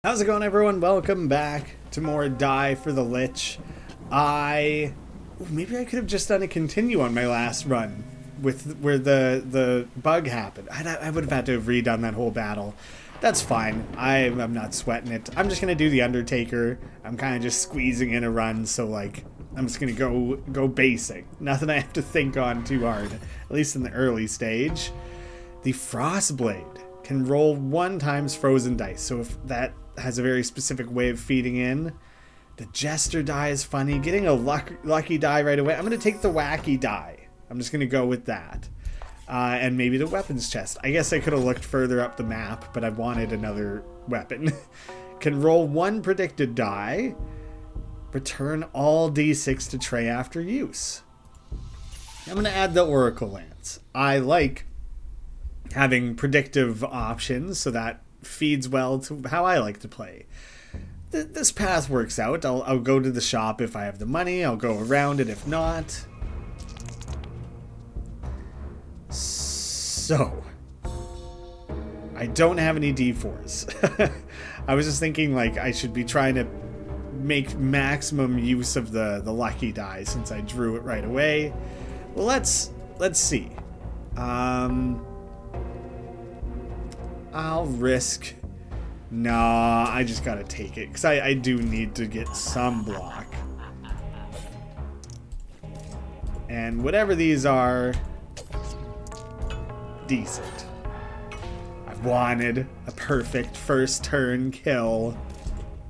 How's it going, everyone? Welcome back to more Die for the Lich. Maybe I could have just done a continue on my last run with where the bug happened. I would have had to have redone that whole battle. That's fine. I'm not sweating it. I'm just gonna do the Undertaker. I'm kind of just squeezing in a run, so like I'm just gonna go basic. Nothing I have to think on too hard, at least in the early stage. The Frostblade can roll 1 times frozen dice, so if that has a very specific way of feeding in. The Jester die is funny. Getting a lucky die right away. I'm going to take the wacky die. I'm just going to go with that. And maybe the weapons chest. I guess I could have looked further up the map, but I wanted another weapon. Can roll 1 predicted die. Return all d6 to tray after use. I'm going to add the Oracle Lance. I like having predictive options, so that feeds well to how I like to play. This path works out. I'll go to the shop if I have the money. I'll go around it if not. So, I don't have any D4s. I was just thinking like I should be trying to make maximum use of the lucky die since I drew it right away. Well, let's see. I'll risk... Nah, I just gotta take it, because I do need to get some block. And whatever these are... decent. I've wanted a perfect first turn kill.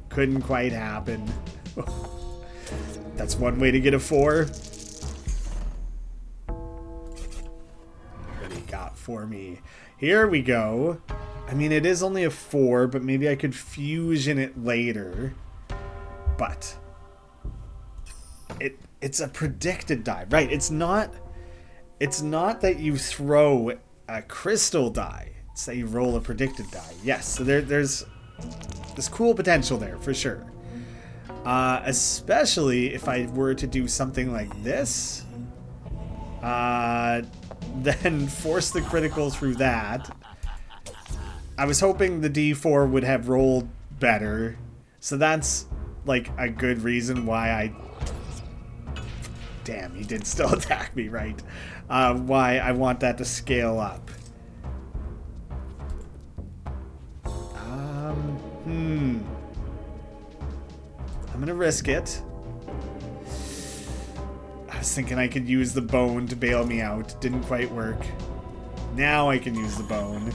Couldn't quite happen. That's one way to get a 4. What do you got for me? Here we go. I mean, it is only a 4, but maybe I could fusion it later. But it's a predicted die, right? It's not that you throw a crystal die. It's that you roll a predicted die. Yes, so there's cool potential there for sure. Especially if I were to do something like this. Then force the critical through that. I was hoping the D4 would have rolled better, so that's like a good reason why I... Damn, he did still attack me, right? Why I want that to scale up. I'm gonna risk it. I was thinking I could use the bone to bail me out. Didn't quite work. Now I can use the bone.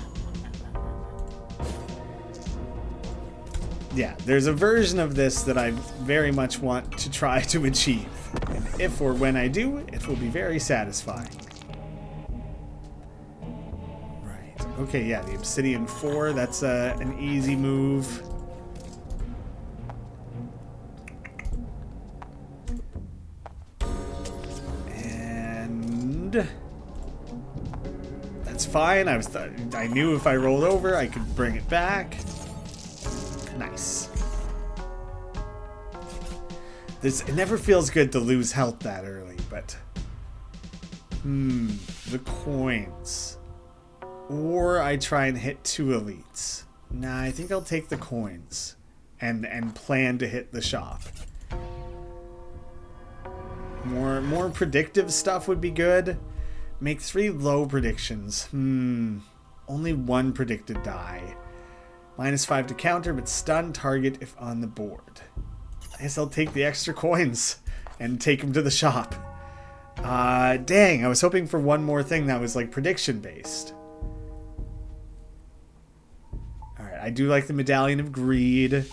Yeah, there's a version of this that I very much want to try to achieve. And if or when I do, it will be very satisfying. Right. Okay, yeah, the Obsidian 4, that's an easy move. And that's fine. I knew if I rolled over, I could bring it back. Nice. It never feels good to lose health that early, but... the coins. Or I try and hit 2 elites. Nah, I think I'll take the coins. And plan to hit the shop. More predictive stuff would be good. Make 3 low predictions. Only 1 predicted die. -5 to counter, but stun target if on the board. I guess I'll take the extra coins and take them to the shop. Dang, I was hoping for one more thing that was like prediction based. Alright, I do like the Medallion of Greed.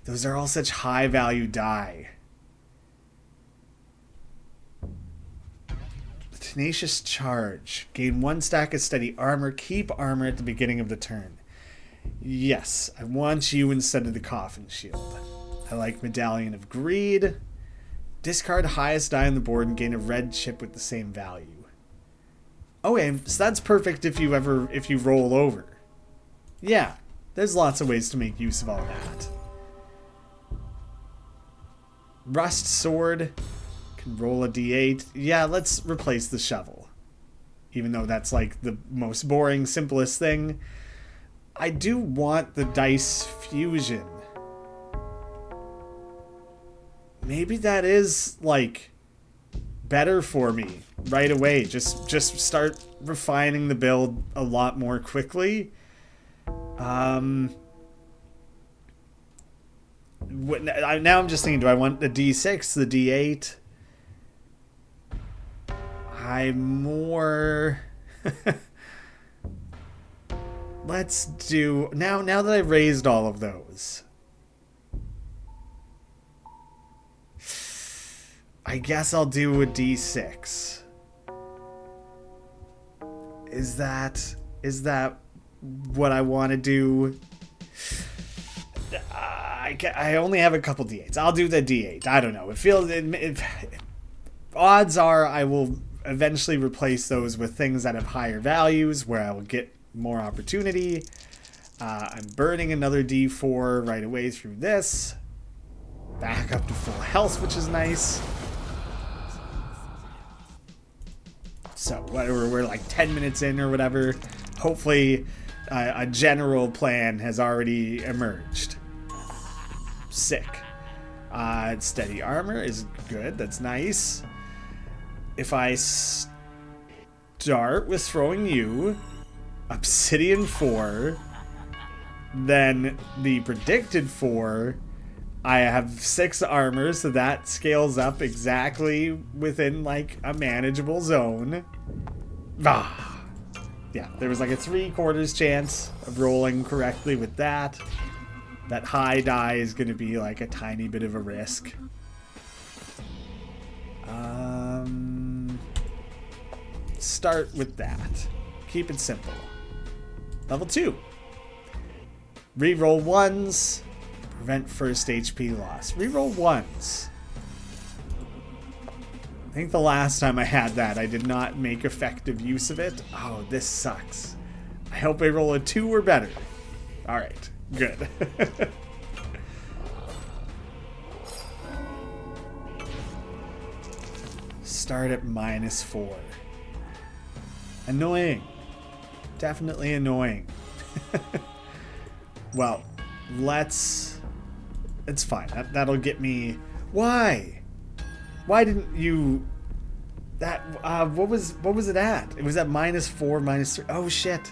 Those are all such high value die. Tenacious Charge. Gain 1 stack of steady armor. Keep armor at the beginning of the turn. Yes, I want you instead of the Coffin Shield. I like Medallion of Greed. Discard highest die on the board and gain a red chip with the same value. Okay, so that's perfect if you roll over. Yeah, there's lots of ways to make use of all that. Rust Sword. Roll a d8. Yeah, let's replace the shovel. Even though that's like the most boring, simplest thing. I do want the dice fusion. Maybe that is, like, better for me right away. Just start refining the build a lot more quickly. Now I'm just thinking, do I want the D6, the D8? I'm more... Let's do... Now that I've raised all of those, I guess I'll do a D6. Is that what I want to do? I only have a couple D8s. I'll do the D8. I don't know. It feels... odds are I will eventually replace those with things that have higher values where I will get more opportunity. I'm burning another D4 right away through this. Back up to full health, which is nice. So we're like 10 minutes in or whatever. Hopefully a general plan has already emerged. Sick. Steady armor is good. That's nice. If I start with throwing you Obsidian 4, then the predicted 4, I have 6 armor, so that scales up exactly within like a manageable zone. Yeah, there was like a 3/4 chance of rolling correctly with that. That high die is going to be like a tiny bit of a risk. Start with that. Keep it simple. Level 2. Reroll 1s. Prevent first HP loss. Reroll 1s. I think the last time I had that, I did not make effective use of it. Oh, this sucks. I hope I roll a 2 or better. Alright, good. Start at -4. Annoying. Definitely annoying. Well, it's fine. That'll get me... Why? Why didn't you... That, what was it at? It was at -4, -3. Oh, shit.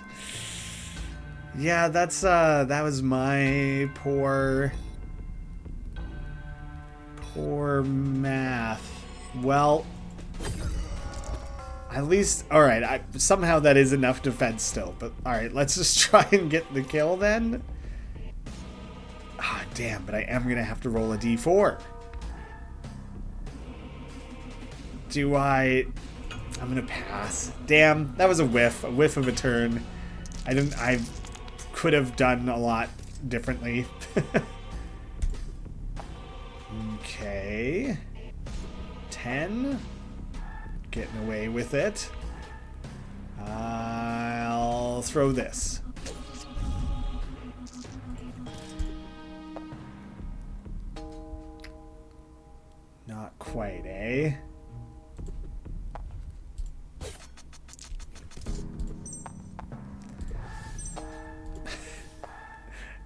Yeah, that was my poor math. Well... At least, alright, somehow that is enough defense still. But, alright, let's just try and get the kill then. Ah, damn, but I am going to have to roll a d4. I'm going to pass. Damn, that was a whiff of a turn. I could have done a lot differently. Okay. 10. Getting away with it. I'll throw this. Not quite, eh?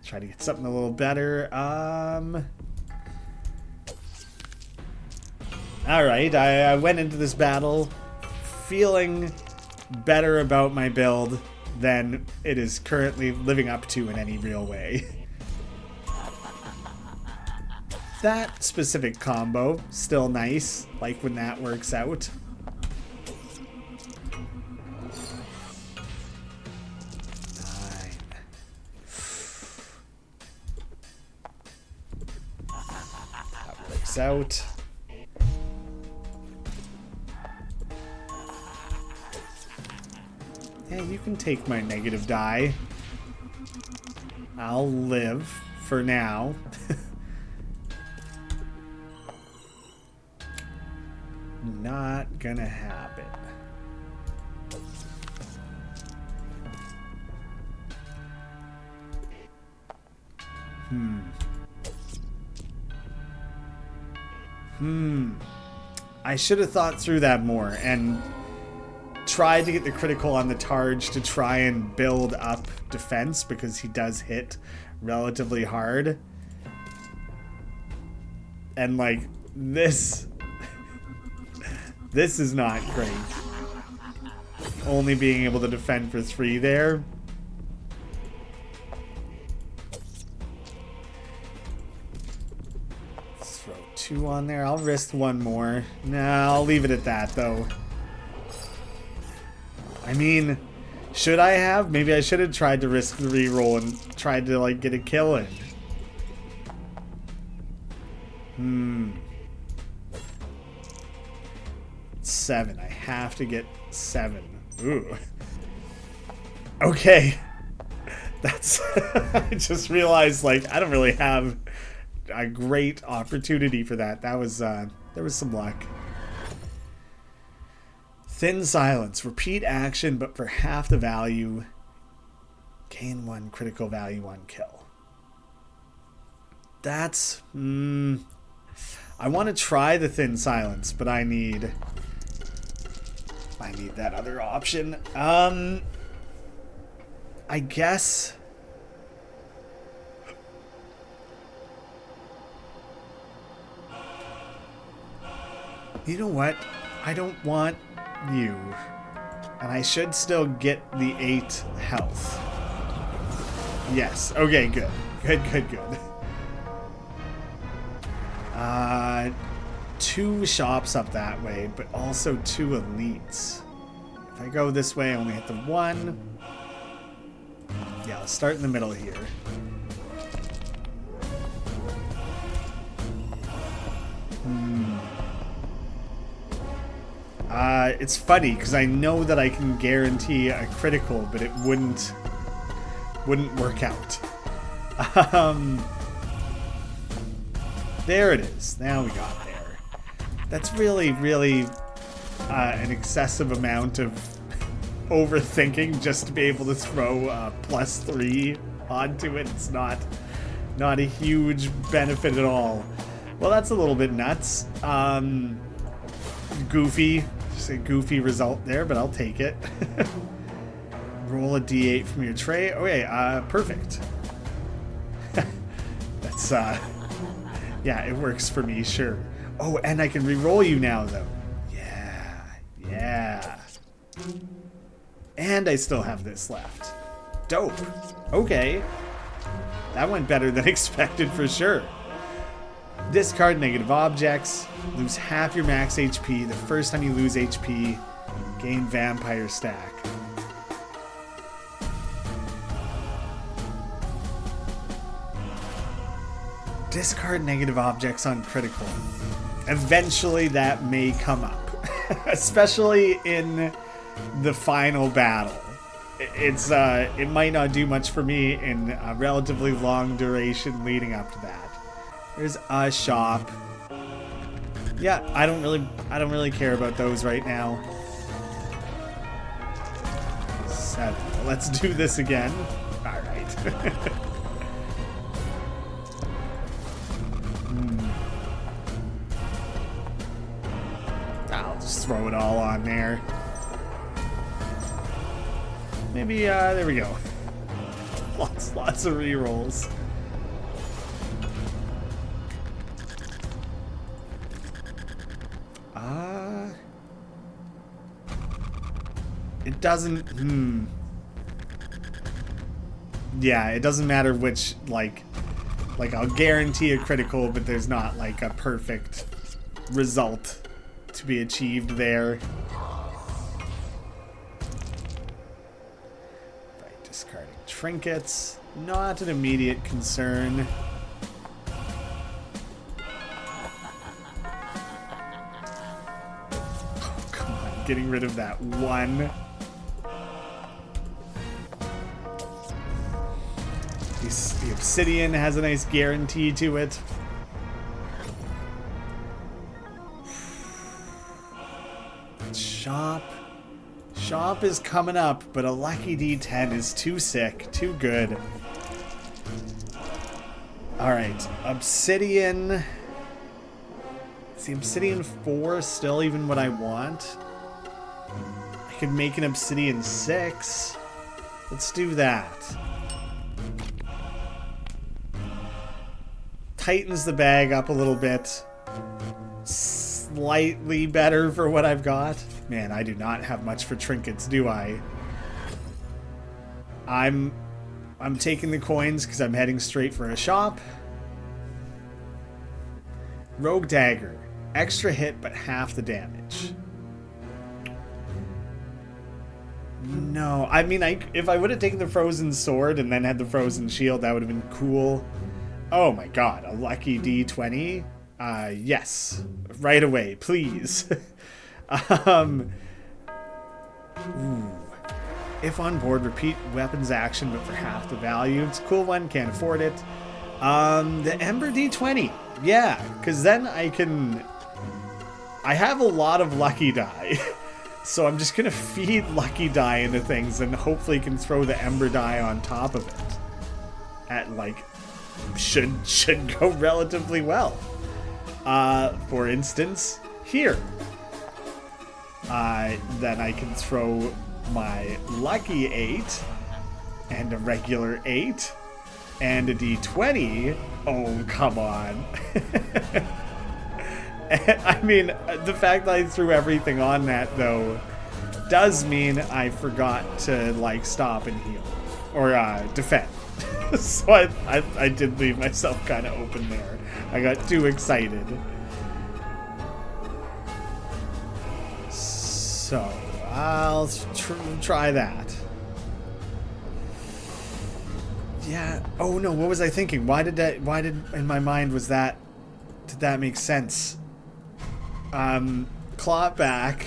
Try to get something a little better. Alright, I went into this battle feeling better about my build than it is currently living up to in any real way. That specific combo, still nice, like when that works out. That works out. Yeah, you can take my negative die. I'll live for now. Not gonna happen. I should have thought through that more, and tried to get the critical on the Targe to try and build up defense because he does hit relatively hard. And like this is not great. Only being able to defend for 3 there. Let's throw 2 on there. I'll risk 1 more. Nah, I'll leave it at that though. I mean, should I have? Maybe I should have tried to risk the reroll and tried to like get a kill in. 7. I have to get 7. Ooh. Okay. That's... I just realized, like, I don't really have a great opportunity for that. That was, there was some luck. Thin Silence. Repeat action, but for half the value. Gain 1 critical value on kill. That's... I want to try the Thin Silence, but I need that other option. I guess... You know what? I don't want you. And I should still get the 8 health. Yes. Okay, good. Good. 2 shops up that way, but also 2 elites. If I go this way, I only hit the 1. Yeah, let's start in the middle here. It's funny, because I know that I can guarantee a critical, but it wouldn't work out. There it is. Now we got there. That's really, really an excessive amount of overthinking just to be able to throw +3 onto it. It's not a huge benefit at all. Well, that's a little bit nuts. Goofy. Just a goofy result there, but I'll take it. Roll a d8 from your tray. Okay, perfect. That's, yeah, it works for me, sure. Oh, and I can re-roll you now, though. Yeah. And I still have this left. Dope. Okay. That went better than expected for sure. Discard negative objects. Lose half your max HP. The first time you lose HP, gain vampire stack. Discard negative objects on critical. Eventually that may come up. Especially in the final battle. It might not do much for me in a relatively long duration leading up to that. There's a shop. Yeah, I don't really care about those right now. 7. Let's do this again. All right. I'll just throw it all on there. Maybe there we go. Lots of rerolls. It doesn't, Yeah, it doesn't matter which, like I'll guarantee a critical, but there's not, like, a perfect result to be achieved there. Right, discarding trinkets. Not an immediate concern. Oh, come on, getting rid of that 1. The obsidian has a nice guarantee to it. Shop is coming up, but a lucky D10 is too sick, too good. Alright, obsidian. Is the obsidian 4 still even what I want? I I could make an obsidian 6. Let's do that. Tightens the bag up a little bit. Slightly better for what I've got. Man, I do not have much for trinkets, do I? I'm taking the coins because I'm heading straight for a shop. Rogue dagger. Extra hit, but half the damage. No, I mean, if I would have taken the frozen sword and then had the frozen shield, that would have been cool. Oh my god, a lucky D20? Yes. Right away, please. Ooh. If on board, repeat weapons action, but for half the value. It's a cool one, can't afford it. The Ember D20. Yeah, because then I have a lot of lucky die. So I'm just going to feed lucky die into things and hopefully can throw the Ember die on top of it. At, like, should go relatively well. For instance, here. Then I can throw my lucky 8 and a regular 8 and a D20. Oh, come on. I mean, the fact that I threw everything on that, though, does mean I forgot to, like, stop and heal. Or, defend. So I did leave myself kind of open there. I got too excited. So, I'll try that. Yeah. Oh no, what was I thinking? Why did in my mind was that, did that make sense? Claw it back.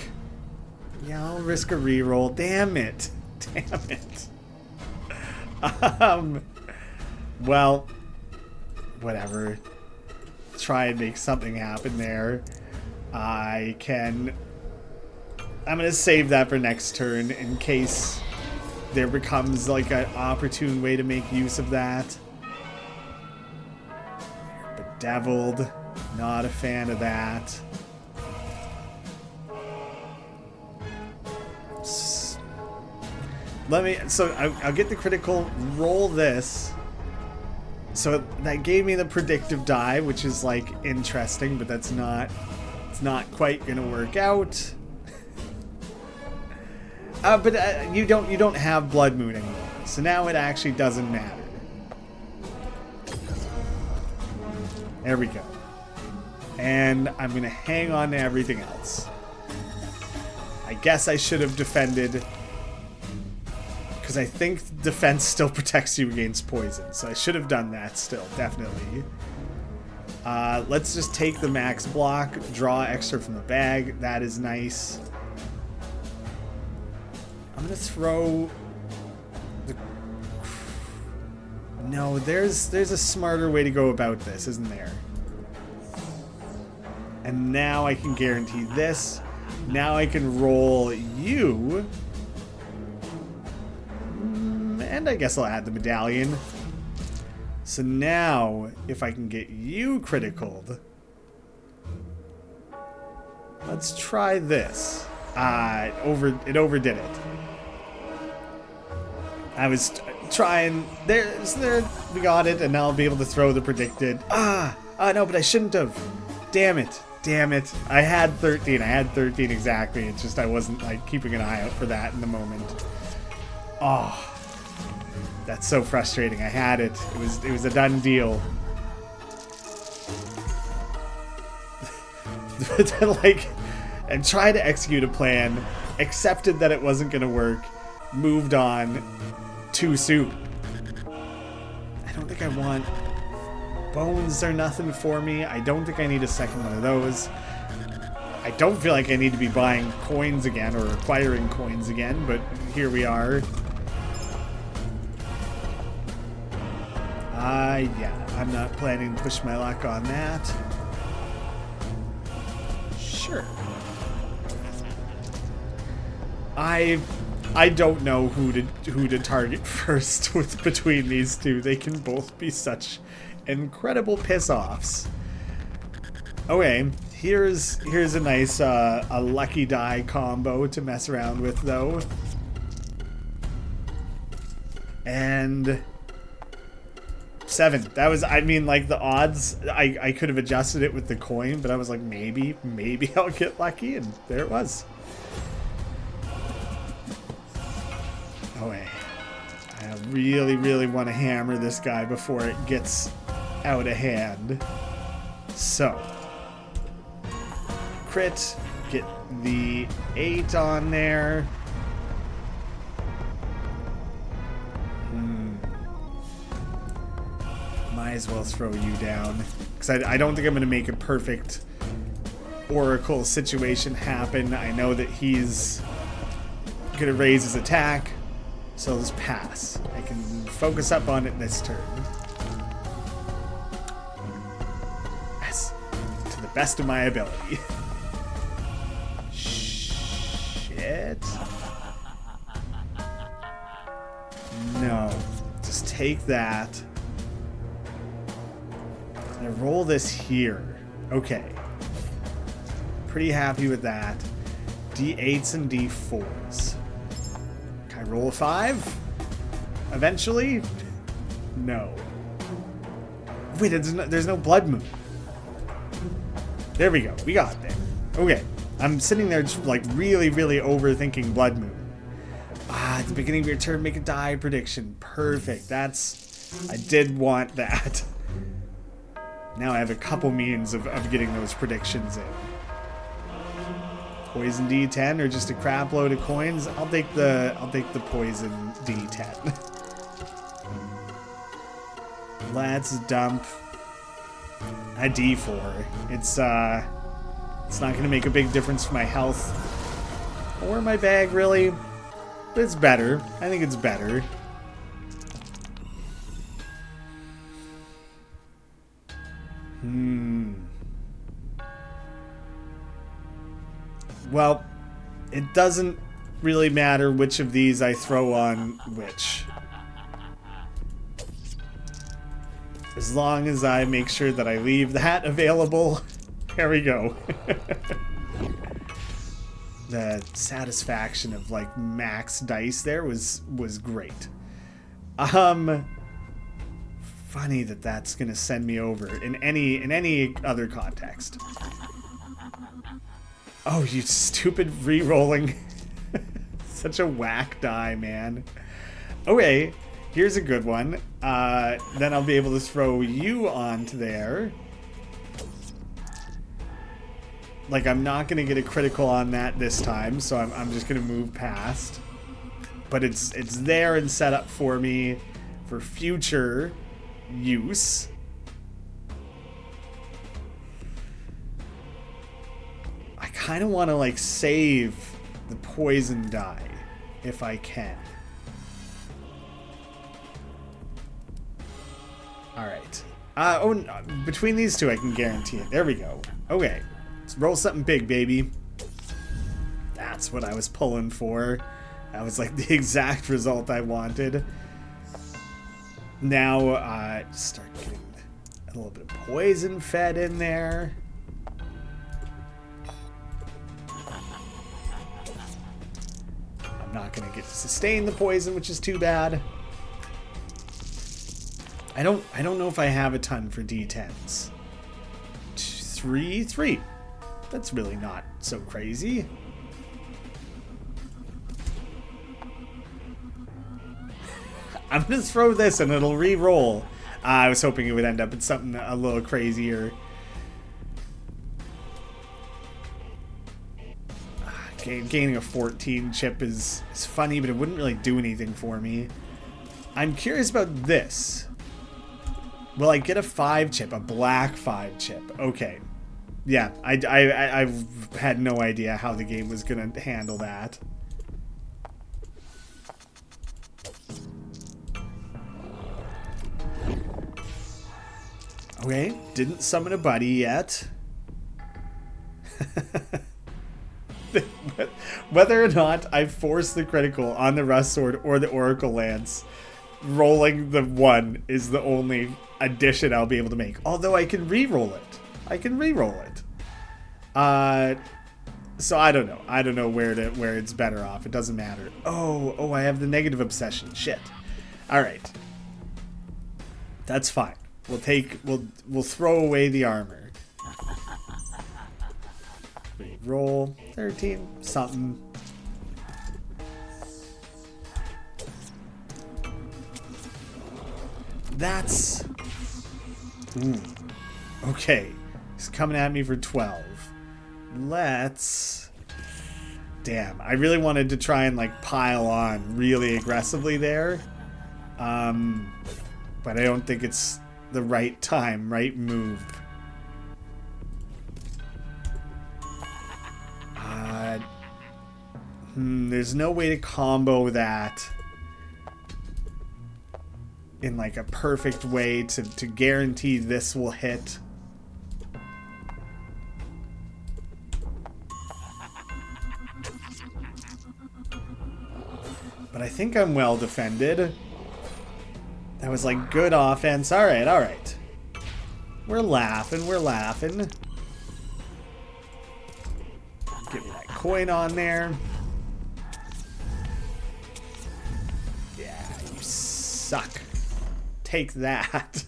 Yeah, I'll risk a reroll. Damn it. Damn it. Well, whatever. Try and make something happen there. I'm gonna save that for next turn in case there becomes like an opportune way to make use of that. Bedeviled. Not a fan of that. So I'll get the critical, roll this. So that gave me the predictive die, which is like interesting, but it's not quite gonna work out. But you don't have Blood Moon anymore, so now it actually doesn't matter. There we go. And I'm gonna hang on to everything else. I guess I should have defended, because I think defense still protects you against poison, so I should have done that still, definitely. Let's just take the max block, draw extra from the bag. That is nice. I'm gonna throw the... No, there's a smarter way to go about this, isn't there? And now I can guarantee this. Now I can roll you. And I guess I'll add the medallion. So now, if I can get you criticaled, let's try this. It overdid it. I was trying. There, we got it, and now I'll be able to throw the predicted. No, but I shouldn't have. Damn it. Damn it. I had 13. I had 13 exactly. It's just I wasn't like keeping an eye out for that in the moment. Oh. That's so frustrating. I had it. It was a done deal. Like, and tried to execute a plan, accepted that it wasn't going to work, moved on too soon. I don't think I want... Bones are nothing for me. I don't think I need a second one of those. I don't feel like I need to be buying coins again or acquiring coins again, but here we are. Yeah, I'm not planning to push my luck on that. Sure. I don't know who to target first between these two. They can both be such incredible piss-offs. Okay, Here's a nice a lucky die combo to mess around with though. And 7. That was, I mean, like the odds, I could have adjusted it with the coin, but I was like, maybe I'll get lucky, and there it was. Oh wait. I really want to hammer this guy before it gets out of hand. So, crit, get the 8 on there. Might as well throw you down, because I don't think I'm going to make a perfect Oracle situation happen. I know that he's going to raise his attack, so let's pass. I can focus up on it this turn. Yes, to the best of my ability. Shit. No, just take that. I roll this here. Okay. Pretty happy with that. D8s and D4s. Can I roll a 5? Eventually? No. Wait, there's no blood moon. There we go. We got there. Okay. I'm sitting there just like really overthinking blood moon. At the beginning of your turn, make a die prediction. Perfect. I did want that. Now I have a couple means of getting those predictions in. Poison D10 or just a crap load of coins? I'll take the poison D10. Let's dump a D4. It's not gonna make a big difference for my health or my bag really, but it's better. I think it's better. Well, it doesn't really matter which of these I throw on which. As long as I make sure that I leave that available. There we go. The satisfaction of like max dice there was great. Funny that that's gonna send me over in any other context. Oh, you stupid re-rolling. Such a whack die, man. Okay, here's a good one. Then I'll be able to throw you onto there. Like, I'm not gonna get a critical on that this time, so I'm just gonna move past. But it's there and set up for me for future use. I kind of want to like save the poison die if I can. All right. Oh, no, between these two I can guarantee it. There we go. Okay. Let's roll something big, baby. That's what I was pulling for. That was like the exact result I wanted. Now, start getting a little bit of poison fed in there. I'm not going to get to sustain the poison, which is too bad. I don't know if I have a ton for D10s. 3. That's really not so crazy. I'm going to throw this and it'll re-roll. I was hoping it would end up in something a little crazier. Gaining a 14 chip is funny, but it wouldn't really do anything for me. I'm curious about this. Will I get a 5 chip? A black 5 chip. Okay. Yeah, I've had no idea how the game was going to handle that. Okay, didn't summon a buddy yet. Whether or not I force the critical on the Rust Sword or the Oracle Lance, rolling the 1 is the only addition I'll be able to make. Although I can re-roll it. So I don't know. I don't know where it's better off. It doesn't matter. Oh, I have the negative obsession. Shit. All right. That's fine. We'll throw away the armor. Roll 13 something. That's okay. He's coming at me for 12. Let's... Damn, I really wanted to try and like pile on really aggressively there. But I don't think it's the right time, right move. There's no way to combo that in like a perfect way to guarantee this will hit. But I think I'm well defended. That was like good offense. All right. We're laughing. Give me that coin on there. Yeah, you suck. Take that.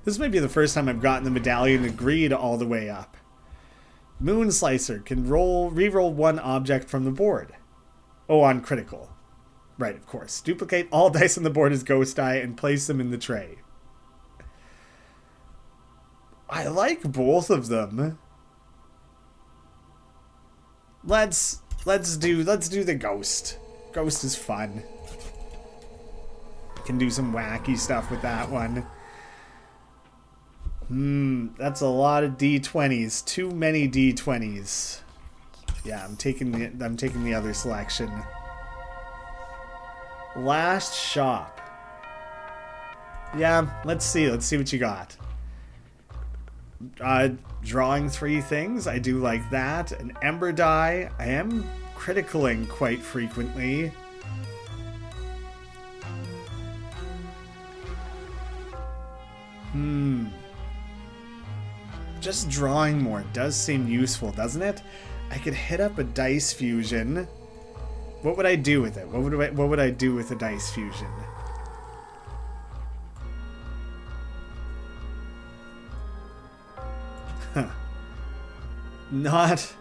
This might be the first time I've gotten the medallion agreed all the way up. Moon Slicer can re-roll one object from the board. Oh, on critical. Right, of course. Duplicate all dice on the board as ghost die and place them in the tray. I like both of them. Let's do the ghost. Ghost is fun. Can do some wacky stuff with that one. That's a lot of D20s. Too many D20s. Yeah, I'm taking the other selection. Last shop. Yeah, let's see what you got. Drawing 3 things. I do like that. An ember die. I am criticaling quite frequently. Just drawing more does seem useful, doesn't it? I could hit up a dice fusion. What would I do with it? What would I do with a dice fusion? Huh. Not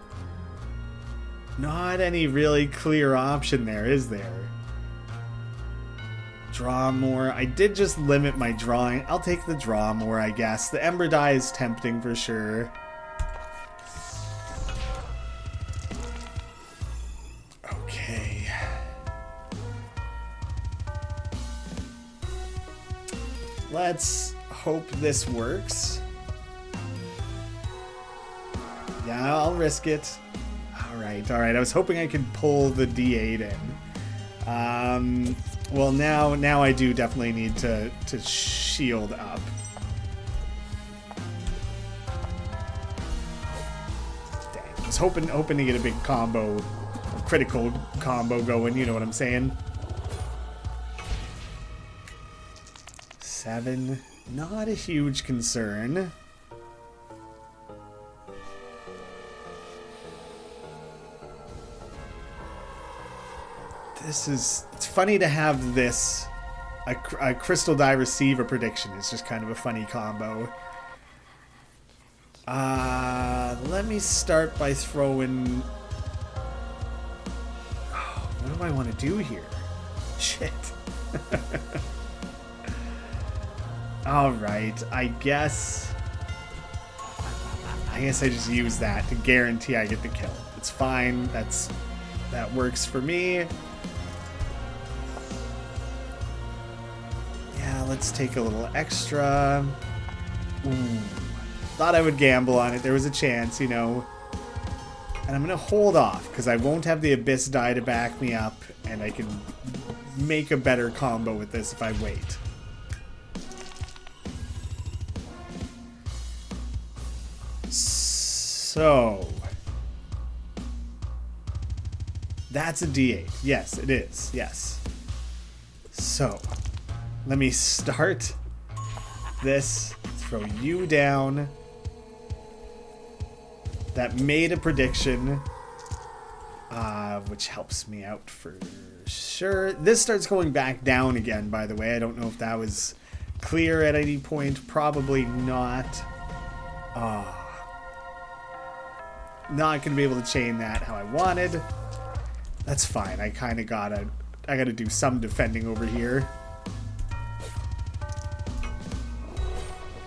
any really clear option there, is there? Draw more. I did just limit my drawing. I'll take the draw more, I guess. The ember die is tempting for sure. Okay. Let's hope this works. Yeah, I'll risk it. Alright. I was hoping I could pull the D8 in. Well, now I do definitely need to shield up. Dang. I was hoping to get a big combo, a critical combo going, you know what I'm saying? 7, not a huge concern. It's funny to have this, a crystal die receive a prediction. It's just kind of a funny combo. Let me start by throwing... Oh, what do I want to do here? Shit. Alright, I guess I just use that to guarantee I get the kill. It's fine, that works for me. Yeah, let's take a little extra. Ooh. Thought I would gamble on it. There was a chance, you know. And I'm going to hold off, because I won't have the Abyss die to back me up, and I can make a better combo with this if I wait. So... that's a D8. Yes, it is. Yes. So... let me start this, throw you down. that made a prediction, which helps me out for sure. This starts going back down again, by the way. I don't know if that was clear at any point. Probably not. Not gonna be able to chain that how I wanted. That's fine. I kind of gotta do some defending over here.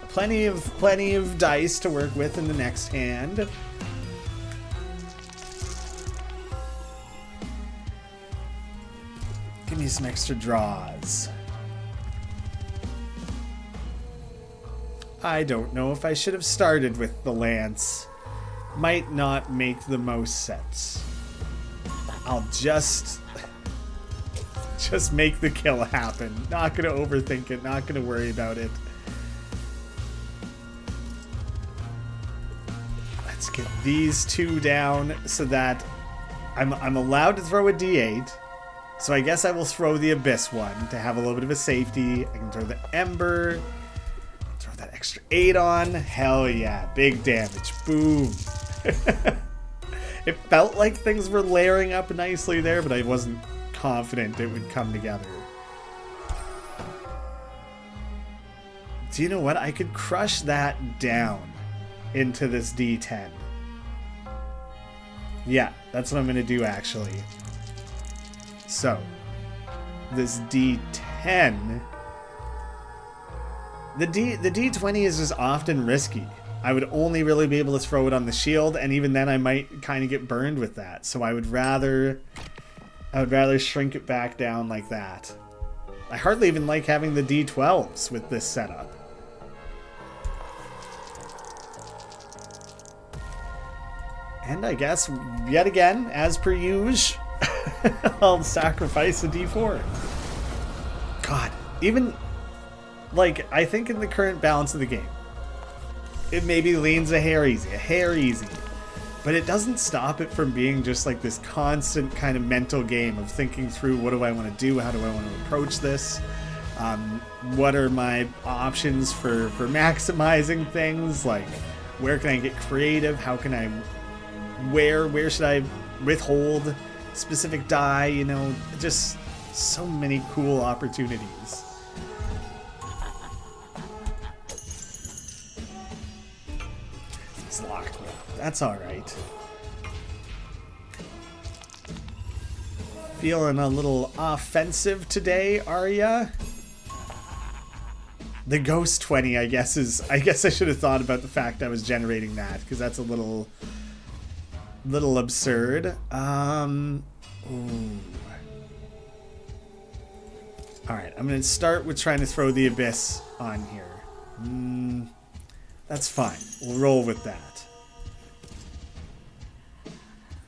Plenty of dice to work with in the next hand. Give me some extra draws. I don't know if I should have started with the lance. Might not make the most sense. I'll just make the kill happen. Not gonna overthink it, not gonna worry about it. Let's get these two down so that I'm allowed to throw a D8. So I guess I will throw the Abyss one to have a little bit of a safety. I can throw the Ember. Throw that extra 8 on. Hell yeah. Big damage. Boom. It felt like things were layering up nicely there, but I wasn't confident it would come together. Do you know what? I could crush that down into this D10. Yeah, that's what I'm going to do, actually. So, this D10... The D20 is just often risky. I would only really be able to throw it on the shield, and even then I might kind of get burned with that. So I would rather shrink it back down like that. I hardly even like having the D12s with this setup. And I guess, yet again, as per usual, I'll sacrifice a D4. God, even, like, I think in the current balance of the game, it maybe leans a hair easy. But it doesn't stop it from being just like this constant kind of mental game of thinking through, what do I want to do? How do I want to approach this? What are my options for maximizing things? Like, where can I get creative? How can I, where should I withhold specific die? You know, just so many cool opportunities. It's locked me up. That's all right. Feeling a little offensive today, are ya? The Ghost 20, I guess I should have thought about the fact I was generating that, because that's a little absurd. Ooh. Alright, I'm going to start with trying to throw the Abyss on here. That's fine. We'll roll with that.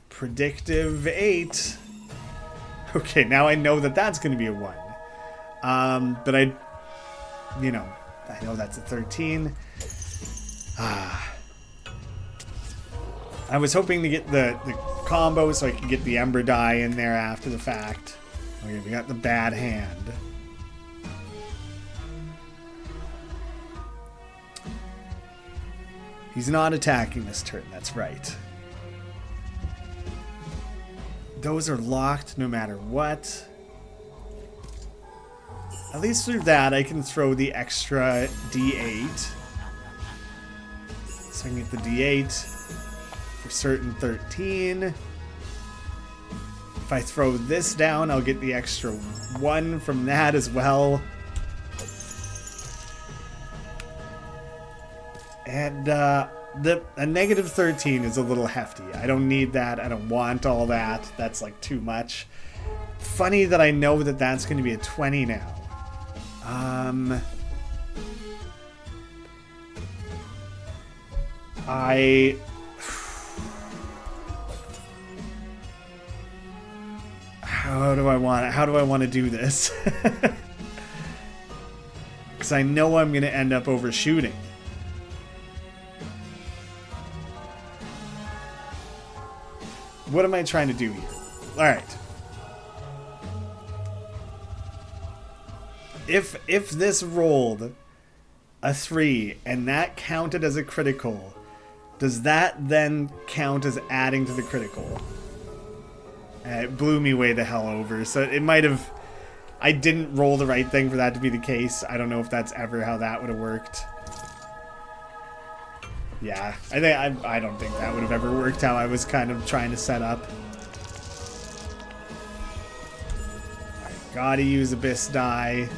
Predictive 8. Okay, now I know that that's going to be a 1. But I know that's a 13. I was hoping to get the combo so I could get the Ember die in there after the fact. Okay, we got the bad hand. He's not attacking this turn, that's right. Those are locked no matter what. At least through that, I can throw the extra D8. So I can get the D8 for certain 13. If I throw this down, I'll get the extra 1 from that as well. And a negative 13 is a little hefty. I don't need that. I don't want all that. That's like too much. Funny that I know that that's going to be a 20 now. How do I want to do this? Because I know I'm going to end up overshooting. What am I trying to do here? Alright. If this rolled a 3 and that counted as a critical, Does that then count as adding to the critical? It blew me way the hell over. So it might have... I didn't roll the right thing for that to be the case. I don't know if that's ever how that would have worked. Yeah, I don't think that would have ever worked how I was kind of trying to set up. Alright, gotta use Abyss die.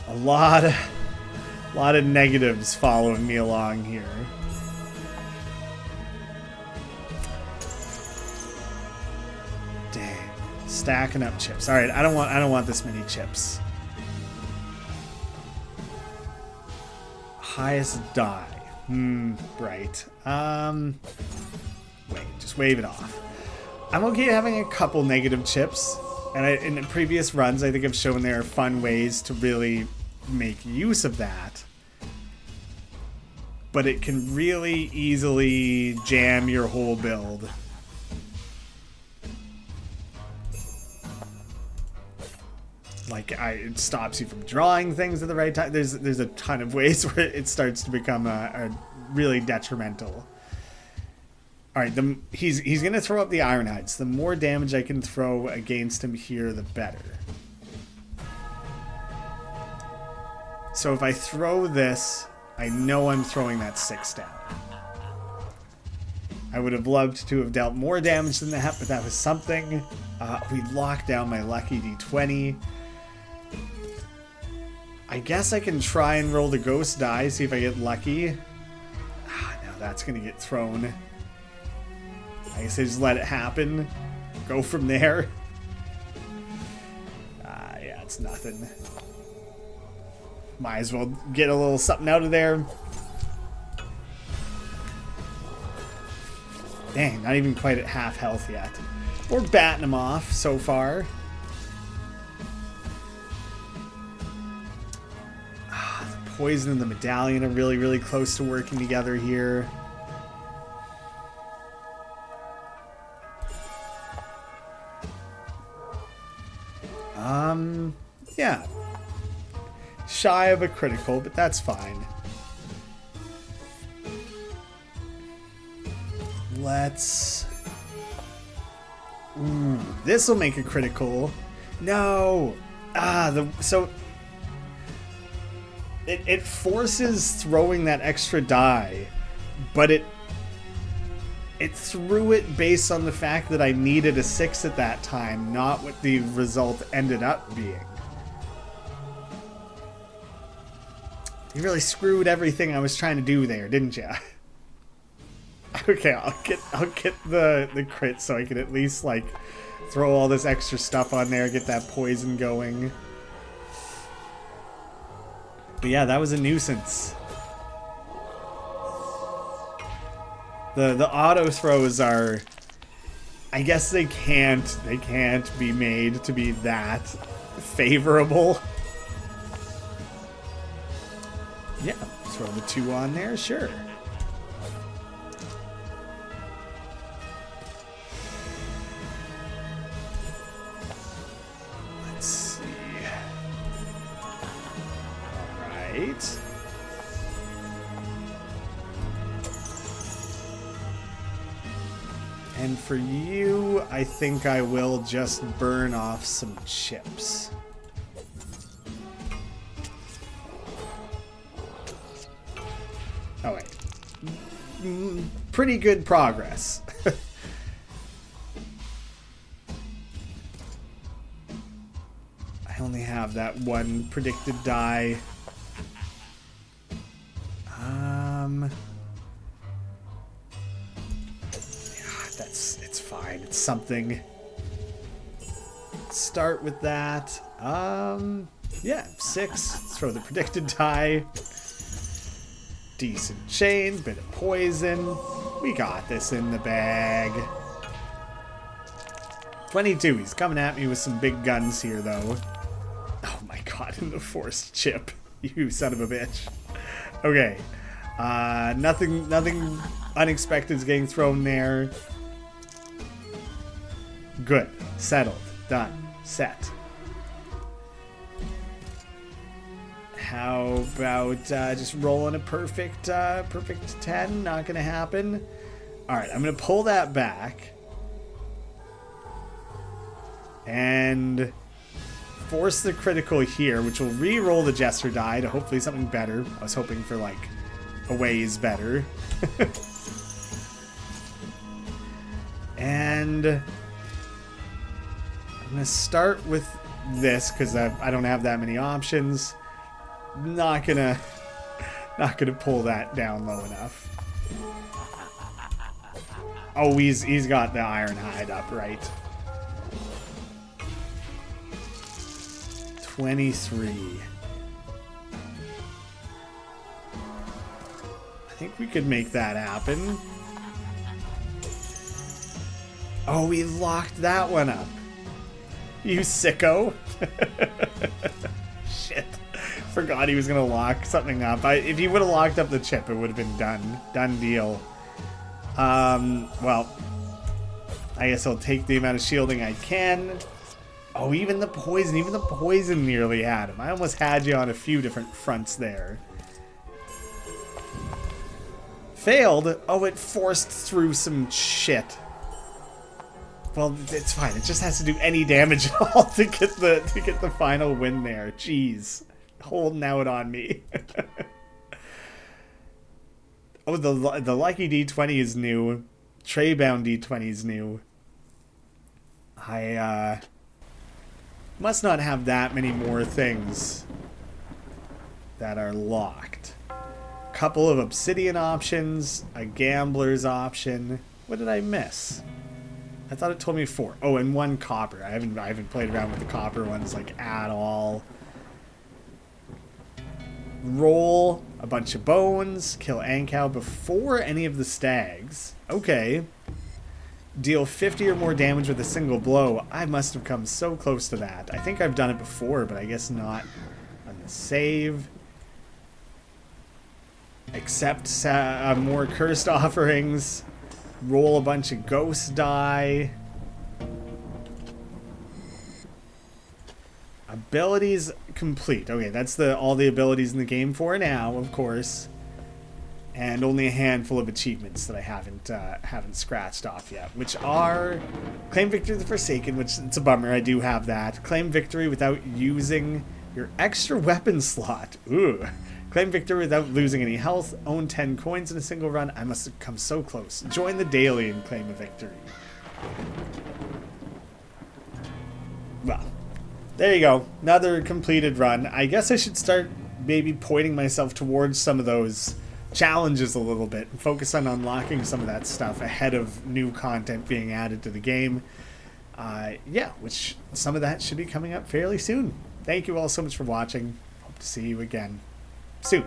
A lot of negatives following me along here. Dang, stacking up chips. All right, I don't want this many chips. Highest die. Right. Wait, just wave it off. I'm okay having a couple negative chips. And in the previous runs, I think I've shown there are fun ways to really make use of that. But it can really easily jam your whole build. Like, it stops you from drawing things at the right time. There's a ton of ways where it starts to become a really detrimental. All right, he's going to throw up the Iron Hides. The more damage I can throw against him here, the better. So if I throw this, I know I'm throwing that 6 down. I would have loved to have dealt more damage than that, but that was something. We locked down my lucky D20. I guess I can try and roll the ghost die, see if I get lucky. No, that's going to get thrown. I guess I just let it happen. Go from there. Yeah, it's nothing. Might as well get a little something out of there. Dang, not even quite at half health yet. We're batting him off so far. The poison and the medallion are really, really close to working together here. Yeah. Shy of a critical, but that's fine. Let's... Ooh, this will make a critical. No! So... It forces throwing that extra die, but it threw it based on the fact that I needed a 6 at that time, not what the result ended up being. You really screwed everything I was trying to do there, didn't you? Okay, I'll get the crit so I can at least like throw all this extra stuff on there, get that poison going. But yeah, that was a nuisance. The auto throws are, I guess they can't be made to be that favorable. Yeah, throw the 2 on there, sure. Let's see. All right. And for you, I think I will just burn off some chips. Oh, wait. Pretty good progress. I only have that one predicted die. It's fine. It's something. Start with that. Yeah, 6. Throw the predicted die. Decent chain, bit of poison. We got this in the bag. 22. He's coming at me with some big guns here, though. Oh my god, in the forced chip. You son of a bitch. Okay. Nothing unexpected is getting thrown there. Good. Settled. Done. Set. How about just rolling a perfect 10? Not going to happen. All right, I'm going to pull that back. And force the critical here, which will re-roll the Jester die to hopefully something better. I was hoping for, like, a ways better. And I'm going to start with this because I don't have that many options. Not gonna pull that down low enough. Oh, he's got the iron hide up, right? 23. I think we could make that happen. Oh, we locked that one up. You sicko. Shit. Forgot he was going to lock something up. If he would have locked up the chip, it would have been done. Done deal. Well, I guess I'll take the amount of shielding I can. Oh, even the poison nearly had him. I almost had you on a few different fronts there. Failed? Oh, it forced through some shit. Well, it's fine. It just has to do any damage at all to get the final win there. Jeez. Holding out on me. Oh, the lucky D20 is new. Tray-bound D20 is new. I must not have that many more things that are locked. Couple of obsidian options, a gambler's option. What did I miss? I thought it told me 4. Oh, and 1 copper. I haven't played around with the copper ones like at all. Roll a bunch of bones, kill Ankow before any of the stags. Okay. Deal 50 or more damage with a single blow. I must have come so close to that. I think I've done it before, but I guess not on the save. Accept more cursed offerings. Roll a bunch of ghost die. Abilities complete. Okay, that's all the abilities in the game for now, of course. And only a handful of achievements that I haven't scratched off yet, which are claim victory of the Forsaken, which it's a bummer. I do have that. Claim victory without using your extra weapon slot. Ooh. Claim victory without losing any health. Own 10 coins in a single run. I must have come so close. Join the daily and claim a victory. Well, there you go. Another completed run. I guess I should start maybe pointing myself towards some of those challenges a little bit and focus on unlocking some of that stuff ahead of new content being added to the game. Yeah, which some of that should be coming up fairly soon. Thank you all so much for watching. Hope to see you again soon.